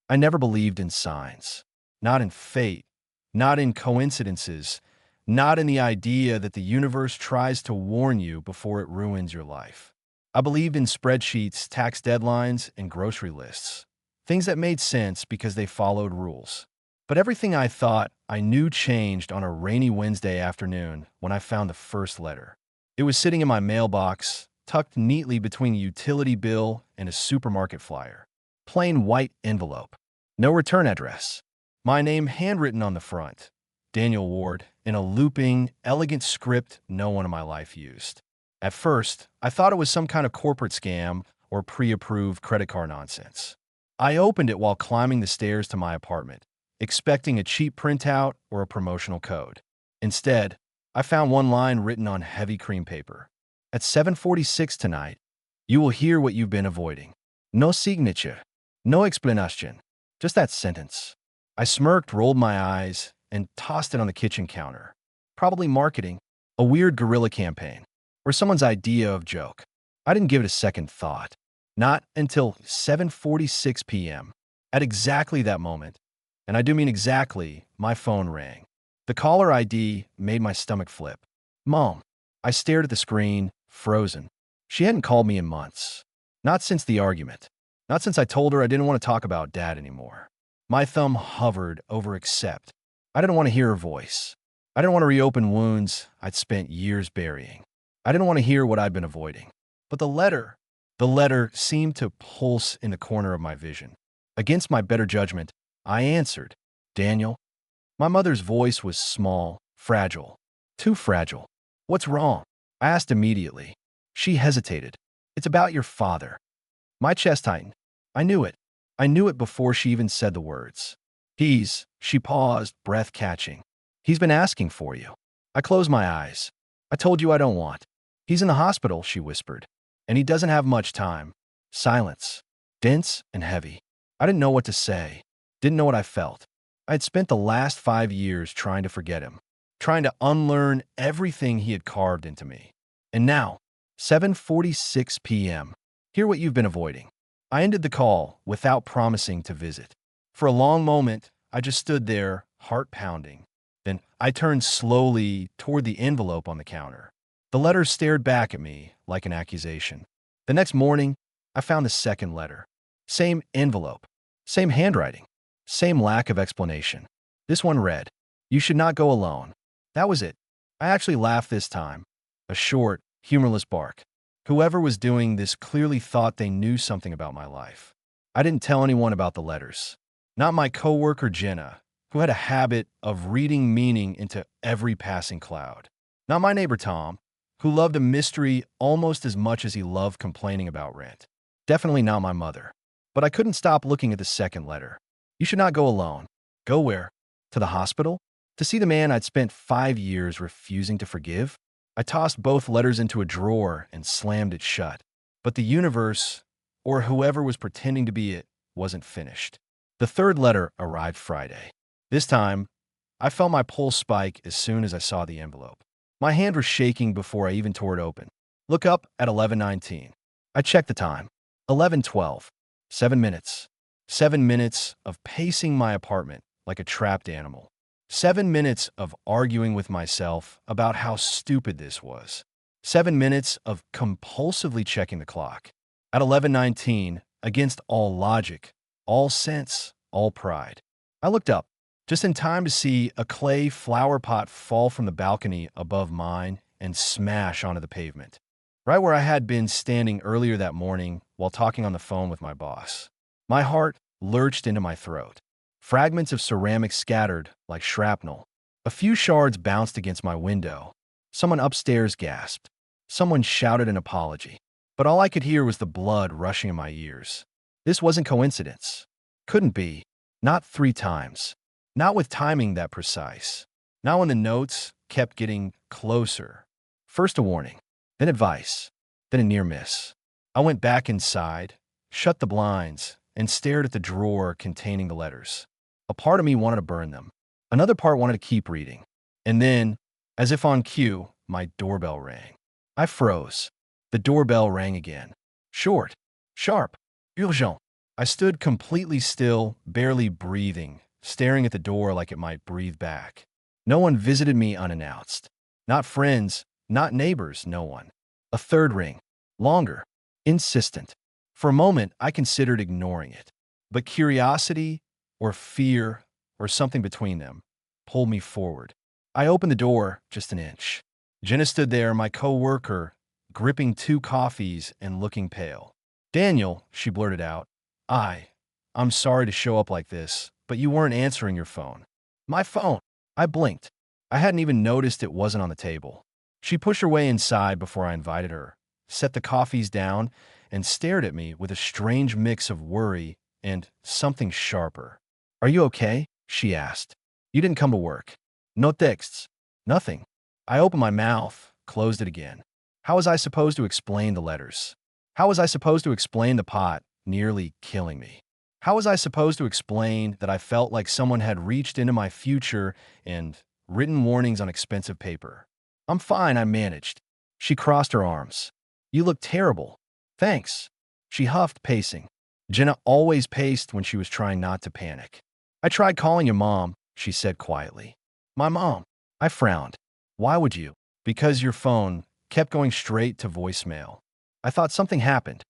I never believed in signs, not in fate, not in coincidences, not in the idea that the universe tries to warn you before it ruins your life. I believed in spreadsheets, tax deadlines, and grocery lists, things that made sense because they followed rules. But everything I thought I knew changed on a rainy Wednesday afternoon when I found the first letter. It was sitting in my mailbox, tucked neatly between a utility bill and a supermarket flyer. Plain white envelope. No return address. My name handwritten on the front. Daniel Ward, in a looping, elegant script no one in my life used. At first, I thought it was some kind of corporate scam or pre-approved credit card nonsense. I opened it while climbing the stairs to my apartment, expecting a cheap printout or a promotional code. Instead, I found one line written on heavy cream paper. At 7:46 tonight, you will hear what you've been avoiding. No signature, no explanation, just that sentence. I smirked, rolled my eyes, and tossed it on the kitchen counter. Probably marketing, a weird guerrilla campaign, or someone's idea of joke. I didn't give it a second thought. Not until 7:46 p.m. At exactly that moment, and I do mean exactly, my phone rang. The caller ID made my stomach flip. Mom. I stared at the screen, frozen. She hadn't called me in months. Not since the argument. Not since I told her I didn't want to talk about Dad anymore. My thumb hovered over accept. I didn't want to hear her voice. I didn't want to reopen wounds I'd spent years burying. I didn't want to hear what I'd been avoiding. But the letter seemed to pulse in the corner of my vision. Against my better judgment, I answered, Daniel. My mother's voice was small, fragile. Too fragile. What's wrong? I asked immediately. She hesitated. It's about your father. My chest tightened. I knew it. I knew it before she even said the words. She paused, breath catching. He's been asking for you. I closed my eyes. I told you I don't want. He's in the hospital, she whispered. And he doesn't have much time. Silence. Dense and heavy. I didn't know what to say. Didn't know what I felt. I had spent the last 5 years trying to forget him. Trying to unlearn everything he had carved into me. And now, 7:46 p.m. Hear what you've been avoiding. I ended the call without promising to visit. For a long moment, I just stood there, heart pounding. Then I turned slowly toward the envelope on the counter. The letter stared back at me like an accusation. The next morning, I found the second letter. Same envelope, same handwriting, same lack of explanation. This one read, You should not go alone. That was it. I actually laughed this time. A short, humorless bark. Whoever was doing this clearly thought they knew something about my life. I didn't tell anyone about the letters. Not my coworker Jenna, who had a habit of reading meaning into every passing cloud. Not my neighbor Tom, who loved a mystery almost as much as he loved complaining about rent. Definitely not my mother. But I couldn't stop looking at the second letter. You should not go alone. Go where? To the hospital? To see the man I'd spent 5 years refusing to forgive? I tossed both letters into a drawer and slammed it shut. But the universe, or whoever was pretending to be it, wasn't finished. The third letter arrived Friday. This time, I felt my pulse spike as soon as I saw the envelope. My hand was shaking before I even tore it open. Look up at 11:19. I checked the time. 11:12. 7 minutes. 7 minutes of pacing my apartment like a trapped animal. 7 minutes of arguing with myself about how stupid this was. 7 minutes of compulsively checking the clock. At 11:19, against all logic, all sense, all pride, I looked up, just in time to see a clay flower pot fall from the balcony above mine and smash onto the pavement, right where I had been standing earlier that morning while talking on the phone with my boss. My heart lurched into my throat. Fragments of ceramic scattered like shrapnel. A few shards bounced against my window. Someone upstairs gasped. Someone shouted an apology. But all I could hear was the blood rushing in my ears. This wasn't coincidence. Couldn't be. Not 3 times. Not with timing that precise. Not when the notes kept getting closer. First a warning, then advice, then a near miss. I went back inside, shut the blinds, and stared at the drawer containing the letters. A part of me wanted to burn them. Another part wanted to keep reading. And then, as if on cue, my doorbell rang. I froze. The doorbell rang again. Short, sharp, urgent. I stood completely still, barely breathing, staring at the door like it might breathe back. No one visited me unannounced. Not friends, not neighbors, no one. A third ring. Longer. Insistent. For a moment, I considered ignoring it. But curiosity, or fear, or something between them, pulled me forward. I opened the door just an inch. Jenna stood there, my co-worker, gripping two coffees and looking pale. "Daniel," she blurted out, I'm sorry to show up like this, but you weren't answering your phone." "My phone." I blinked. I hadn't even noticed it wasn't on the table. She pushed her way inside before I invited her, set the coffees down, and stared at me with a strange mix of worry and something sharper. "Are you okay?" she asked. "You didn't come to work." "No texts." "Nothing." I opened my mouth, closed it again. How was I supposed to explain the letters? How was I supposed to explain the pot nearly killing me? How was I supposed to explain that I felt like someone had reached into my future and written warnings on expensive paper? "I'm fine," I managed. She crossed her arms. "You look terrible." "Thanks." She huffed, pacing. Jenna always paced when she was trying not to panic. "I tried calling your mom," she said quietly. "My mom?" I frowned. "Why would you?" "Because your phone kept going straight to voicemail. I thought something happened."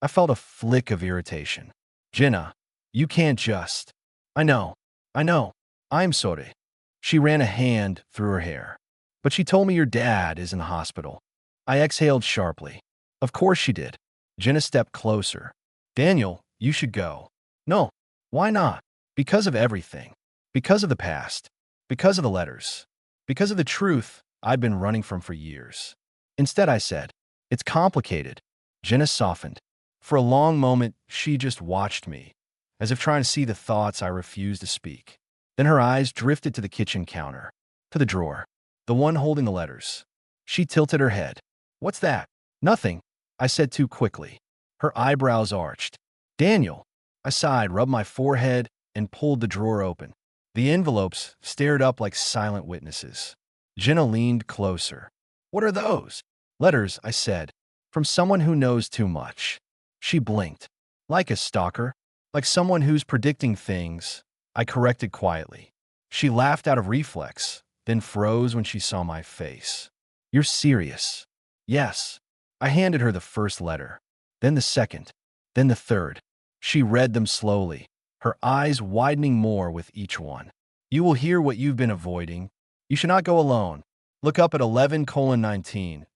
I felt a flick of irritation. "Jenna, you can't just—" I know. I'm sorry." She ran a hand through her hair. "But she told me your dad is in the hospital." I exhaled sharply. "Of course she did." Jenna stepped closer. "Daniel, you should go." "No." "Why not?" "Because of everything. Because of the past. Because of the letters. Because of the truth I've been running from for years." Instead, I said, "It's complicated." Jenna softened. For a long moment, she just watched me, as if trying to see the thoughts I refused to speak. Then her eyes drifted to the kitchen counter, to the drawer, the one holding the letters. She tilted her head. "What's that?" "Nothing," I said too quickly. Her eyebrows arched. "Daniel." I sighed, rubbed my forehead, and pulled the drawer open. The envelopes stared up like silent witnesses. Jenna leaned closer. "What are those?" "Letters," I said, "from someone who knows too much." She blinked. "Like a stalker? Like someone who's predicting things?" I corrected quietly. She laughed out of reflex, then froze when she saw my face. "You're serious?" "Yes." I handed her the first letter, then the second, then the third. She read them slowly, her eyes widening more with each one. "You will hear what you've been avoiding. You should not go alone. Look up at 11:19.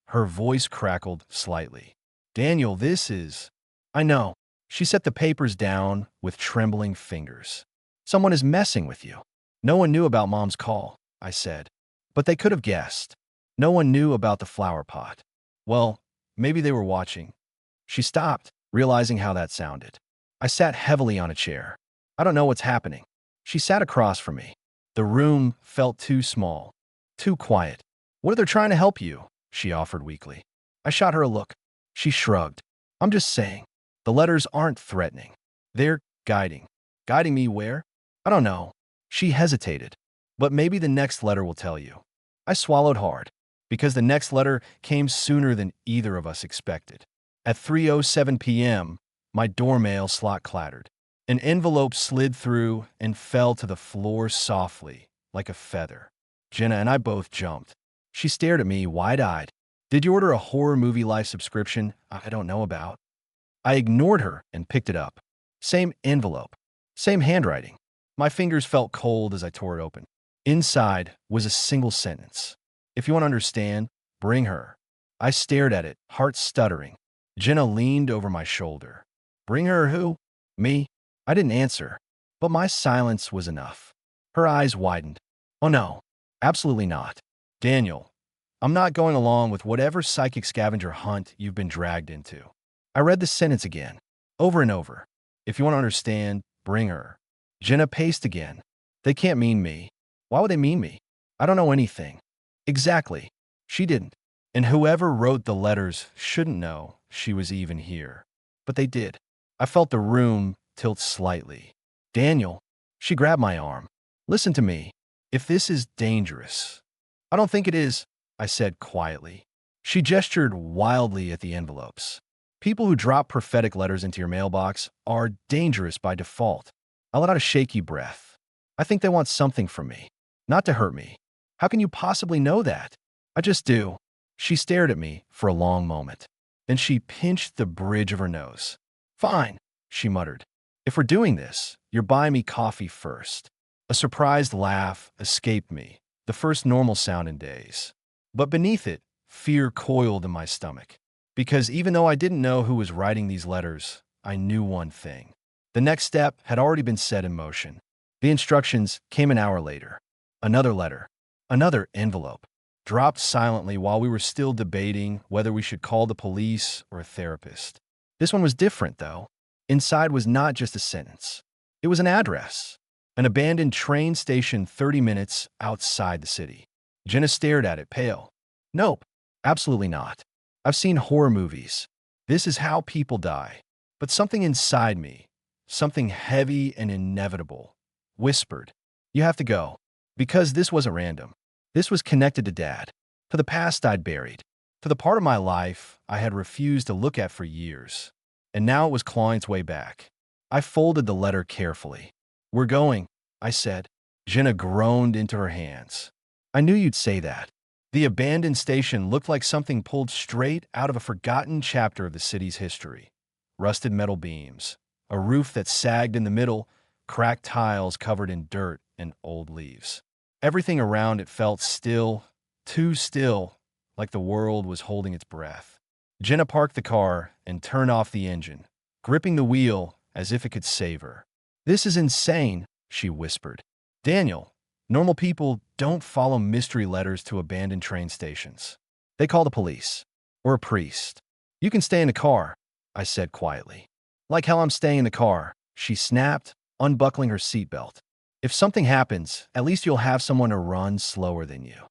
Her voice crackled slightly. "Daniel, this is—" "I know." She set the papers down with trembling fingers. "Someone is messing with you." "No one knew about Mom's call," I said. "But they could have guessed." "No one knew about the flower pot." "Well, maybe they were watching." She stopped, realizing how that sounded. I sat heavily on a chair. "I don't know what's happening." She sat across from me. The room felt too small, too quiet. "What are they trying to help you?" she offered weakly. I shot her a look. She shrugged. "I'm just saying. The letters aren't threatening. They're guiding." "Guiding me where?" "I don't know." She hesitated. "But maybe the next letter will tell you." I swallowed hard, because the next letter came sooner than either of us expected. At 3:07 p.m., my doormail slot clattered. An envelope slid through and fell to the floor softly, like a feather. Jenna and I both jumped. She stared at me wide-eyed. "Did you order a horror movie life subscription I don't know about?" I ignored her and picked it up. Same envelope. Same handwriting. My fingers felt cold as I tore it open. Inside was a single sentence. "If you want to understand, bring her." I stared at it, heart stuttering. Jenna leaned over my shoulder. "Bring her who?" "Me." I didn't answer, but my silence was enough. Her eyes widened. "Oh no, absolutely not. Daniel, I'm not going along with whatever psychic scavenger hunt you've been dragged into." I read the sentence again, over and over. "If you want to understand, bring her." Jenna paced again. "They can't mean me." "Why would they mean me?" "I don't know anything." "Exactly." She didn't. And whoever wrote the letters shouldn't know she was even here. But they did. I felt the room tilt slightly. "Daniel." She grabbed my arm. "Listen to me. If this is dangerous—" "I don't think it is," I said quietly. She gestured wildly at the envelopes. People who drop prophetic letters into your mailbox are dangerous by default. I let out a shaky breath. I think they want something from me, not to hurt me. How can you possibly know that? I just do. She stared at me for a long moment. Then she pinched the bridge of her nose. Fine, she muttered. If we're doing this, you're buying me coffee first. A surprised laugh escaped me, the first normal sound in days. But beneath it, fear coiled in my stomach. Because even though I didn't know who was writing these letters, I knew one thing. The next step had already been set in motion. The instructions came an hour later. Another letter, another envelope, dropped silently while we were still debating whether we should call the police or a therapist. This one was different, though. Inside was not just a sentence. It was an address. An abandoned train station 30 minutes outside the city. Jenna stared at it, pale. Nope, absolutely not. I've seen horror movies. This is how people die. But something inside me, something heavy and inevitable, whispered, you have to go. Because this wasn't random. This was connected to Dad, to the past I'd buried, to the part of my life I had refused to look at for years. And now it was clawing its way back. I folded the letter carefully. We're going, I said. Jenna groaned into her hands. I knew you'd say that. The abandoned station looked like something pulled straight out of a forgotten chapter of the city's history. Rusted metal beams, a roof that sagged in the middle, cracked tiles covered in dirt and old leaves. Everything around it felt still, too still, like the world was holding its breath. Jenna parked the car and turned off the engine, gripping the wheel as if it could save her. This is insane, she whispered. Daniel, normal people don't follow mystery letters to abandoned train stations. They call the police. Or a priest. You can stay in the car, I said quietly. Like hell I'm staying in the car, she snapped, unbuckling her seatbelt. If something happens, at least you'll have someone to run slower than you.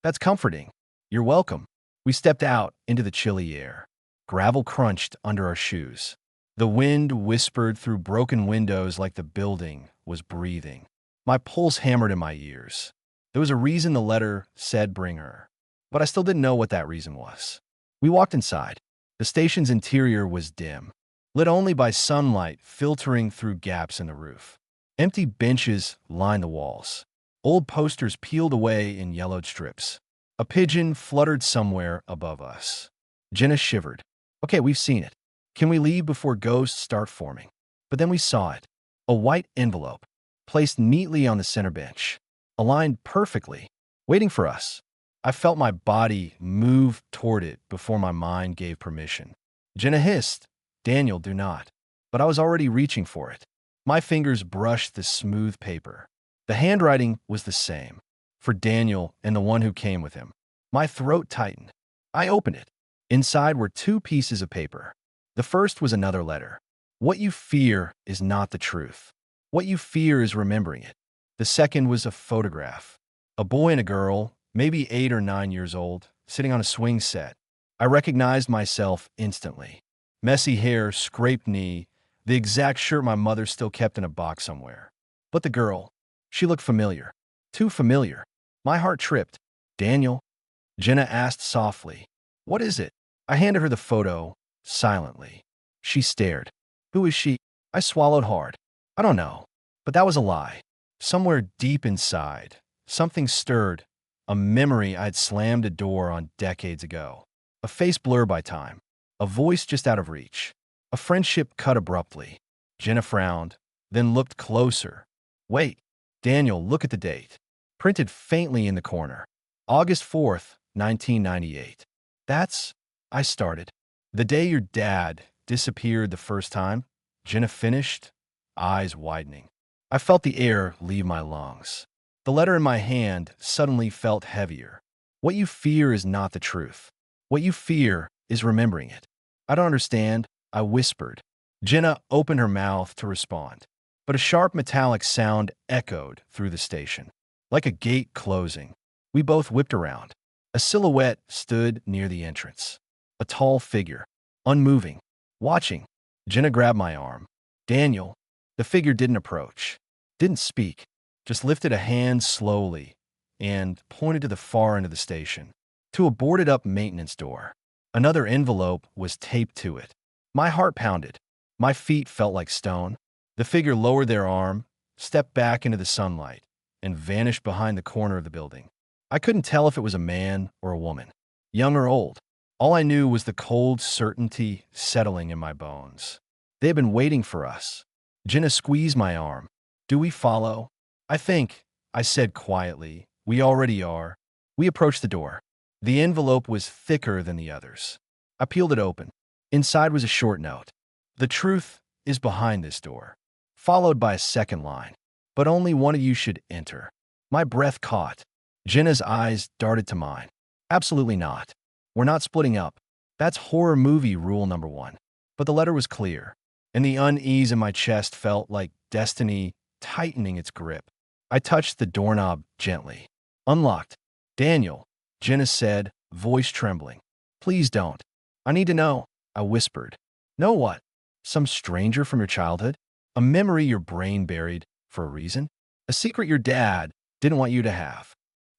That's comforting. You're welcome. We stepped out into the chilly air. Gravel crunched under our shoes. The wind whispered through broken windows like the building was breathing. My pulse hammered in my ears. There was a reason the letter said bring her, but I still didn't know what that reason was. We walked inside. The station's interior was dim, lit only by sunlight filtering through gaps in the roof. Empty benches lined the walls. Old posters peeled away in yellowed strips. A pigeon fluttered somewhere above us. Jenna shivered. Okay, we've seen it. Can we leave before ghosts start forming? But then we saw it. A white envelope, placed neatly on the center bench, aligned perfectly, waiting for us. I felt my body move toward it before my mind gave permission. Jenna hissed, Daniel, do not. But I was already reaching for it. My fingers brushed the smooth paper. The handwriting was the same, for Daniel and the one who came with him. My throat tightened. I opened it. Inside were two pieces of paper. The first was another letter. What you fear is not the truth. What you fear is remembering it. The second was a photograph. A boy and a girl, maybe 8 or 9 years old, sitting on a swing set. I recognized myself instantly. Messy hair, scraped knee, the exact shirt my mother still kept in a box somewhere. But the girl, she looked familiar. Too familiar. My heart tripped. Daniel? Jenna asked softly. What is it? I handed her the photo, silently. She stared. Who is she? I swallowed hard. I don't know. But that was a lie. Somewhere deep inside, something stirred. A memory I'd slammed a door on decades ago. A face blurred by time. A voice just out of reach. A friendship cut abruptly. Jenna frowned, then looked closer. Wait. Daniel, look at the date. Printed faintly in the corner. August 4th, 1998. That's... I started. The day your dad disappeared the first time, Jenna finished, eyes widening. I felt the air leave my lungs. The letter in my hand suddenly felt heavier. What you fear is not the truth. What you fear is remembering it. I don't understand, I whispered. Jenna opened her mouth to respond, but a sharp metallic sound echoed through the station. Like a gate closing. We both whipped around. A silhouette stood near the entrance. A tall figure, unmoving, watching. Jenna grabbed my arm. Daniel. The figure didn't approach, didn't speak, just lifted a hand slowly and pointed to the far end of the station, to a boarded-up maintenance door. Another envelope was taped to it. My heart pounded. My feet felt like stone. The figure lowered their arm, stepped back into the sunlight, and vanished behind the corner of the building. I couldn't tell if it was a man or a woman, young or old. All I knew was the cold certainty settling in my bones. They had been waiting for us. Jenna squeezed my arm. Do we follow? I think, I said quietly. We already are. We approached the door. The envelope was thicker than the others. I peeled it open. Inside was a short note. The truth is behind this door. Followed by a second line. But only one of you should enter. My breath caught. Jenna's eyes darted to mine. Absolutely not. We're not splitting up. That's horror movie rule number 1. But the letter was clear, and the unease in my chest felt like destiny tightening its grip. I touched the doorknob gently. Unlocked. Daniel, Jenna said, voice trembling. Please don't. I need to know, I whispered. Know what? Some stranger from your childhood? A memory your brain buried for a reason? A secret your dad didn't want you to have?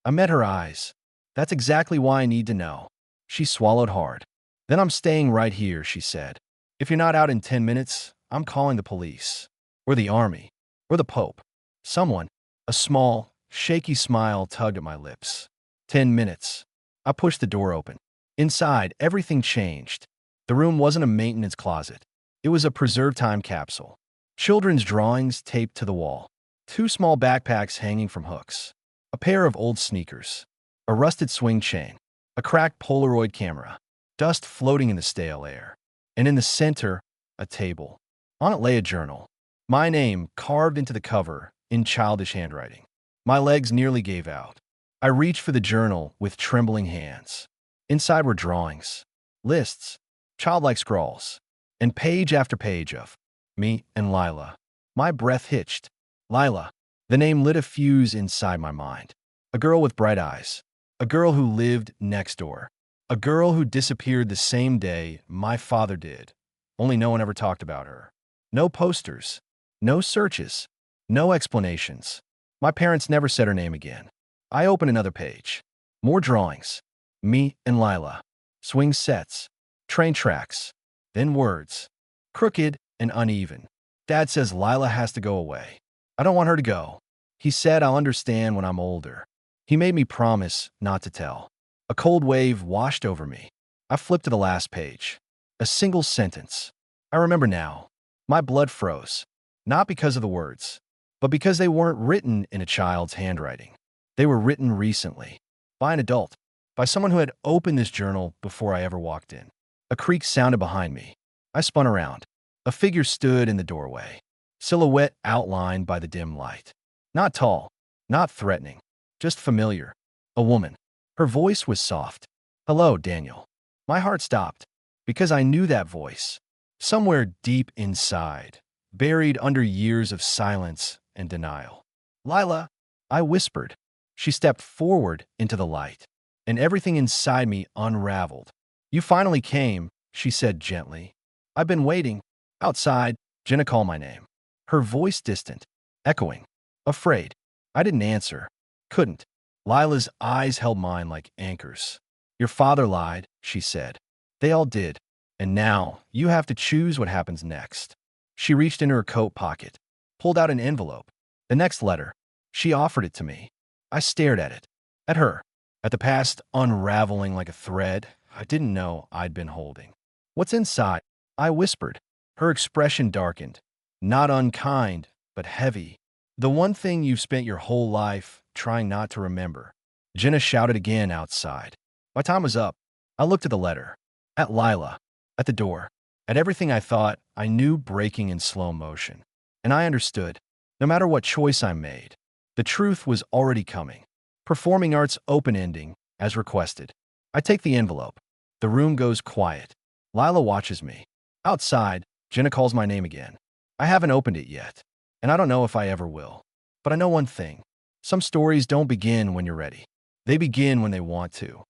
I met her eyes. That's exactly why I need to know. She swallowed hard. Then I'm staying right here, she said. If you're not out in 10 minutes, I'm calling the police. Or the army. Or the Pope. Someone. A small, shaky smile tugged at my lips. 10 minutes. I pushed the door open. Inside, everything changed. The room wasn't a maintenance closet. It was a preserved time capsule. Children's drawings taped to the wall. 2 small backpacks hanging from hooks. A pair of old sneakers. A rusted swing chain. A cracked Polaroid camera. Dust floating in the stale air. And in the center, a table. On it lay a journal. My name carved into the cover in childish handwriting. My legs nearly gave out. I reached for the journal with trembling hands. Inside were drawings, lists, childlike scrawls, and page after page of me and Lila. My breath hitched. Lila. The name lit a fuse inside my mind. A girl with bright eyes. A girl who lived next door. A girl who disappeared the same day my father did. Only no one ever talked about her. No posters. No searches. No explanations. My parents never said her name again. I opened another page. More drawings. Me and Lila. Swing sets. Train tracks. Then words. Crooked and uneven. Dad says Lila has to go away. I don't want her to go. He said I'll understand when I'm older. He made me promise not to tell. A cold wave washed over me. I flipped to the last page. A single sentence. I remember now. My blood froze. Not because of the words, but because they weren't written in a child's handwriting. They were written recently. By an adult. By someone who had opened this journal before I ever walked in. A creak sounded behind me. I spun around. A figure stood in the doorway. Silhouette outlined by the dim light. Not tall. Not threatening. Just familiar. A woman. Her voice was soft. Hello, Daniel. My heart stopped. Because I knew that voice. Somewhere deep inside. Buried under years of silence and denial. Lila, I whispered. She stepped forward into the light. And everything inside me unraveled. You finally came, she said gently. I've been waiting. Outside, Jenna called my name. Her voice distant, echoing. Afraid. I didn't answer. Couldn't. Lila's eyes held mine like anchors. Your father lied, she said. They all did. And now, you have to choose what happens next. She reached into her coat pocket, pulled out an envelope. The next letter. She offered it to me. I stared at it. At her. At the past unraveling like a thread I didn't know I'd been holding. What's inside? I whispered. Her expression darkened. Not unkind, but heavy. The one thing you've spent your whole life trying not to remember. Jenna shouted again outside. My time was up. I looked at the letter. At Lila. At the door. At everything I thought I knew breaking in slow motion. And I understood. No matter what choice I made, the truth was already coming. Performing arts open ending, as requested. I take the envelope. The room goes quiet. Lila watches me. Outside, Jenna calls my name again. I haven't opened it yet, and I don't know if I ever will. But I know one thing. Some stories don't begin when you're ready. They begin when they want to.